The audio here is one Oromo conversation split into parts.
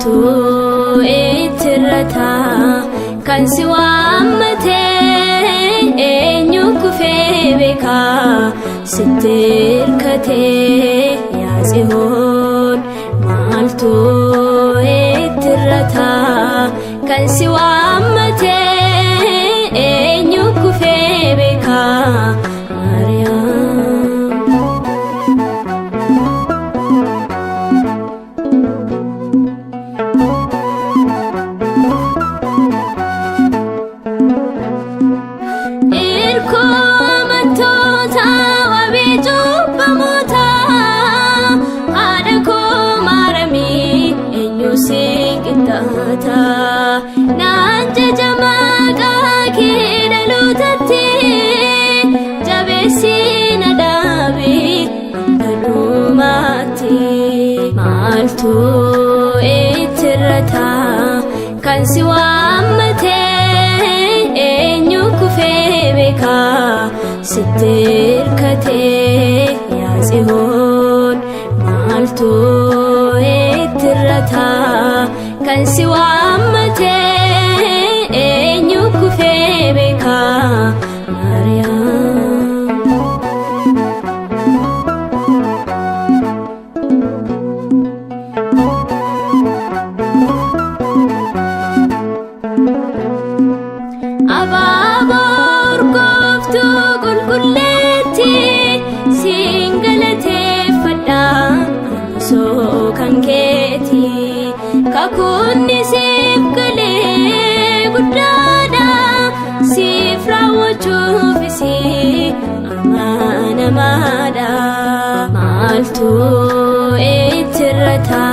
maaltu ittirata kan si waammate eenyu kufee beeka sitti hirkate yaa Tsiyoon maaltu ittirata kan si waammate eenyu kufee beeka Naan jajamaa qaakee dhalootatti jabeessi na dhaabe dhalumaatti maaltu ittirata kan si waammate eenyu kufee beeka sitti hirkate yaa Tsiyoon maaltu ittirata kan si waammate eenyu kufee beeka abaaboo urgooftuu qulqulleetti siin galateeffadha ansoo kan keeti kakunni siif galee guddaadha siif raawwachuufis amanamaadha maaltu ittirata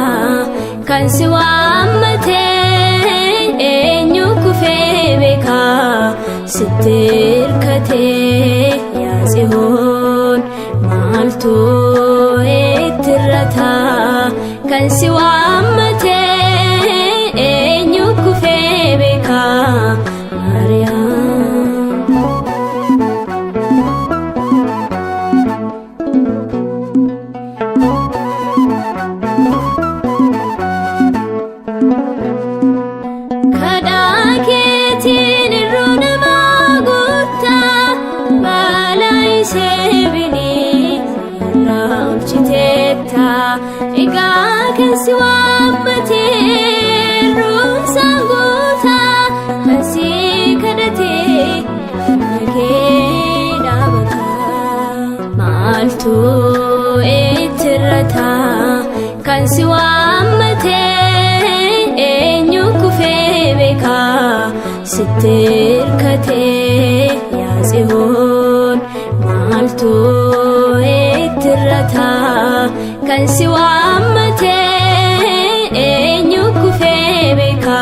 kan si waammate eenyu kufee beeka sitti hirkate yaa Tsiyoon maaltu ittirata kan si waammate eenyu kufee beeka kadhaa keetiin irruu namaa guutaa balaa ishee binii irraa oolchiteetta egaa kan si waammate ruusaan guutaa kan si kadhate nagee dhaabata maaltu ittirata kan si waammate eenyu kufee beeka sitti hirkate yaa Tsiyoon maaltu ittirata kan si waammate eenyu kufee beeka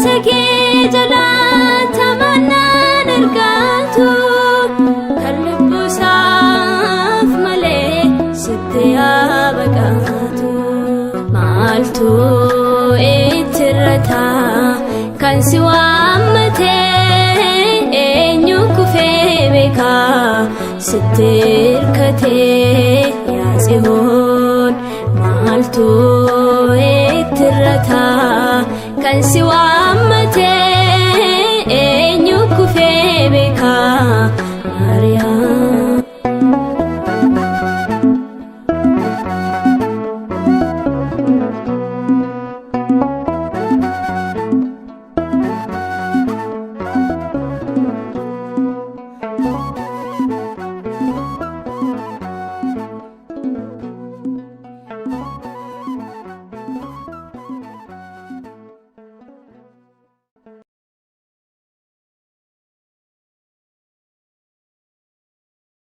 Sakee jalaa tamannaan argatu kan lubbusaaf malee sitti haa baqatu maaltu ittirata kan si waammate eenyu kufee beeka sitti hirkate yaa Tsiyoon maaltu ittirata kan si